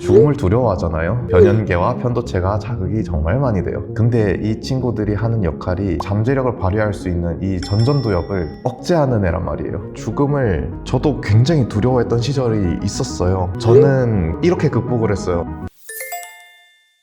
죽음을 두려워하잖아요. 변연계와 편도체가 자극이 정말 많이 돼요. 근데 이 친구들이 하는 역할이 잠재력을 발휘할 수 있는 이 전전두엽을 억제하는 애란 말이에요. 죽음을 저도 굉장히 두려워했던 시절이 있었어요. 저는 이렇게 극복을 했어요.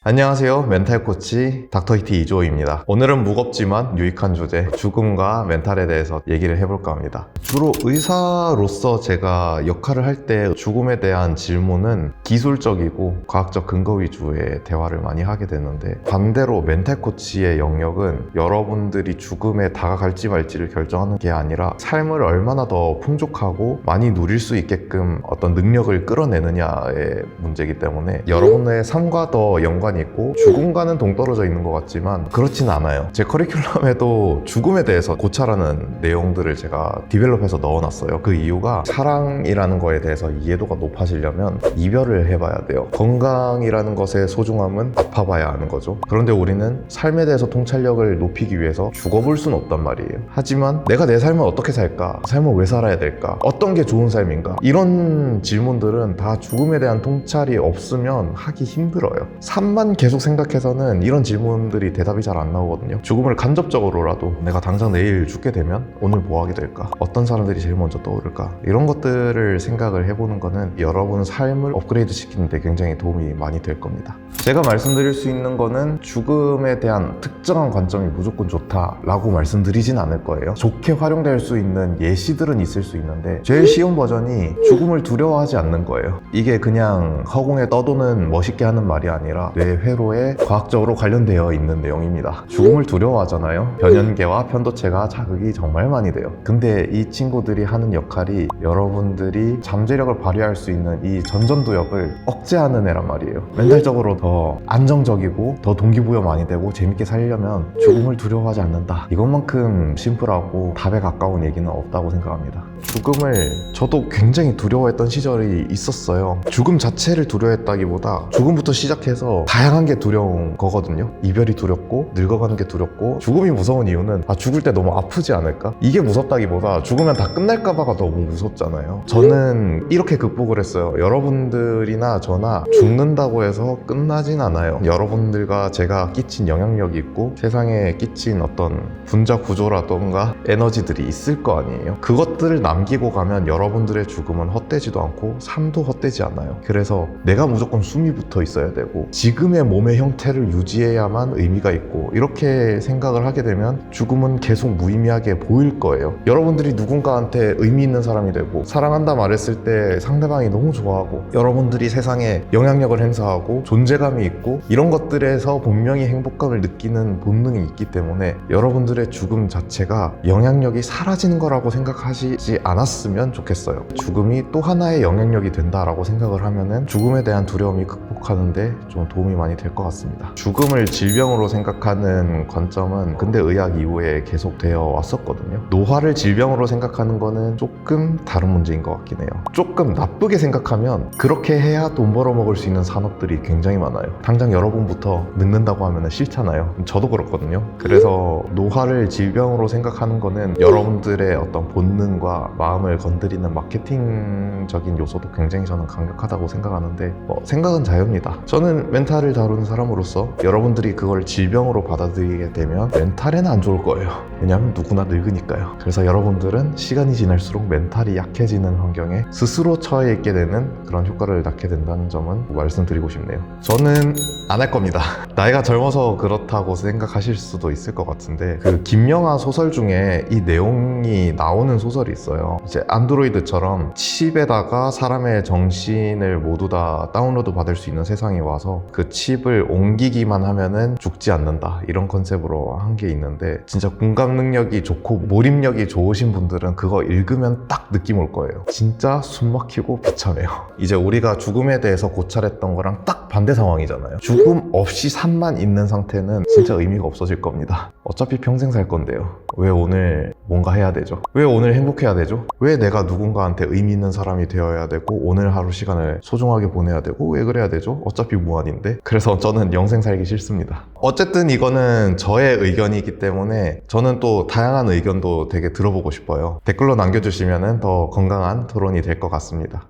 안녕하세요. 멘탈 코치 닥터히트 이조입니다. 오늘은 무겁지만 유익한 주제, 죽음과 멘탈에 대해서 얘기를 해볼까 합니다. 주로 의사로서 제가 역할을 할 때 죽음에 대한 질문은 기술적이고 과학적 근거 위주의 대화를 많이 하게 되는데, 반대로 멘탈 코치의 영역은 여러분들이 죽음에 다가갈지 말지를 결정하는 게 아니라 삶을 얼마나 더 풍족하고 많이 누릴 수 있게끔 어떤 능력을 끌어내느냐의 문제이기 때문에 여러분의 삶과 더 연관이 있고 죽음과는 동떨어져 있는 것 같지만 그렇진 않아요. 제 커리큘럼에도 죽음에 대해서 고찰하는 내용들을 제가 디벨롭해서 넣어놨어요. 그 이유가 사랑이라는 거에 대해서 이해도가 높아지려면 이별을 해봐야 돼요. 건강이라는 것의 소중함은 아파봐야 하는 거죠. 그런데 우리는 삶에 대해서 통찰력을 높이기 위해서 죽어볼 수는 없단 말이에요. 하지만 내가 내 삶을 어떻게 살까? 삶을 왜 살아야 될까? 어떤 게 좋은 삶인가? 이런 질문들은 다 죽음에 대한 통찰이 없으면 하기 힘들어요. 삶만 계속 생각해서는 이런 질문들이 대답이 잘 안 나오거든요. 죽음을 간접적으로라도 내가 당장 내일 죽게 되면 오늘 뭐 하게 될까? 어떤 사람들이 제일 먼저 떠오를까? 이런 것들을 생각을 해보는 거는 여러분 삶을 업그레이드 시키는데 굉장히 도움이 많이 될 겁니다. 제가 말씀드릴 수 있는 거는 죽음에 대한 특정한 관점이 무조건 좋다라고 말씀드리진 않을 거예요. 좋게 활용될 수 있는 예시들은 있을 수 있는데 제일 쉬운 버전이 죽음을 두려워하지 않는 거예요. 이게 그냥 허공에 떠도는 멋있게 하는 말이 아니라 뇌 회로에 과학적으로 관련되어 있는 내용입니다. 죽음을 두려워하잖아요. 변연계와 편도체가 자극이 정말 많이 돼요. 근데 이 친구들이 하는 역할이 여러분들이 잠재력을 발휘할 수 있는 이 전전두엽을 억제하는 애란 말이에요. 멘탈적으로 더 안정적이고 더 동기부여 많이 되고 재밌게 살려면 죽음을 두려워하지 않는다. 이것만큼 심플하고 답에 가까운 얘기는 없다고 생각합니다. 죽음을 저도 굉장히 두려워했던 시절이 있었어요. 죽음 자체를 두려워했다기보다 죽음부터 시작해서 다양한 게 두려운 거거든요. 이별이 두렵고 늙어가는 게 두렵고, 죽음이 무서운 이유는 죽을 때 너무 아프지 않을까? 이게 무섭다기보다 죽으면 다 끝날까 봐가 너무 무섭잖아요. 저는 이렇게 극복을 했어요. 여러분들이나 저나 죽는다고 해서 끝나진 않아요. 여러분들과 제가 끼친 영향력이 있고 세상에 끼친 어떤 분자 구조라던가 에너지들이 있을 거 아니에요. 그것들을 남기고 가면 여러분들의 죽음은 헛되지도 않고 삶도 헛되지 않아요. 그래서 내가 무조건 숨이 붙어 있어야 되고 지금의 몸의 형태를 유지해야만 의미가 있고, 이렇게 생각을 하게 되면 죽음은 계속 무의미하게 보일 거예요. 여러분들이 누군가한테 의미 있는 사람이 되고 사랑한다 말했을 때 상대방이 너무 좋아하고 여러분들이 세상에 영향력을 행사하고 존재감이 있고 이런 것들에서 분명히 행복감을 느끼는 본능이 있기 때문에 여러분들의 죽음 자체가 영향력이 사라지는 거라고 생각하시지 않았으면 좋겠어요. 죽음이 또 하나의 영향력이 된다라고 생각을 하면은 죽음에 대한 두려움이 극복하는데 좀 도움이 많이 될 것 같습니다. 죽음을 질병으로 생각하는 관점은 근대 의학 이후에 계속 되어 왔었거든요. 노화를 질병으로 생각하는 거는 조금 다른 문제인 것 같긴 해요. 조금 나쁘게 생각하면 그렇게 해야 돈 벌어 먹을 수 있는 산업들이 굉장히 많아요. 당장 여러분부터 늙는다고 하면 싫잖아요. 저도 그렇거든요. 그래서 노화를 질병으로 생각하는 거는 여러분들의 어떤 본능과 마음을 건드리는 마케팅적인 요소도 굉장히 저는 강력하다고 생각하는데, 생각은 자유입니다. 저는 멘탈을 다루는 사람으로서 여러분들이 그걸 질병으로 받아들이게 되면 멘탈에는 안 좋을 거예요. 왜냐하면 누구나 늙으니까요. 그래서 여러분들은 시간이 지날수록 멘탈이 약해지는 환경에 스스로 처해 있게 되는 그런 효과를 낳게 된다는 점은 말씀드리고 싶네요. 저는 안 할 겁니다. 나이가 젊어서 그렇다고 생각하실 수도 있을 것 같은데, 그 김영하 소설 중에 이 내용이 나오는 소설이 있어요. 이제 안드로이드처럼 칩에다가 사람의 정신을 모두 다 다운로드 받을 수 있는 세상이 와서 그 칩을 옮기기만 하면은 죽지 않는다, 이런 컨셉으로 한 게 있는데, 진짜 공감 능력이 좋고 몰입력이 좋으신 분들은 그거 읽으면 딱 느낌 올 거예요. 진짜 숨 막히고 비참해요. 이제 우리가 죽음에 대해서 고찰했던 거랑 딱 반대 상황이잖아요. 죽음 없이 삶만 있는 상태는 진짜 의미가 없어질 겁니다. 어차피 평생 살 건데요. 왜 오늘 뭔가 해야 되죠? 왜 오늘 행복해야 되죠? 왜 내가 누군가한테 의미 있는 사람이 되어야 되고 오늘 하루 시간을 소중하게 보내야 되고 왜 그래야 되죠? 어차피 무한인데. 그래서 저는 영생 살기 싫습니다. 어쨌든 이거는 저의 의견이기 때문에 저는 또 다양한 의견도 되게 들어보고 싶어요. 댓글로 남겨주시면 더 건강한 토론이 될 것 같습니다.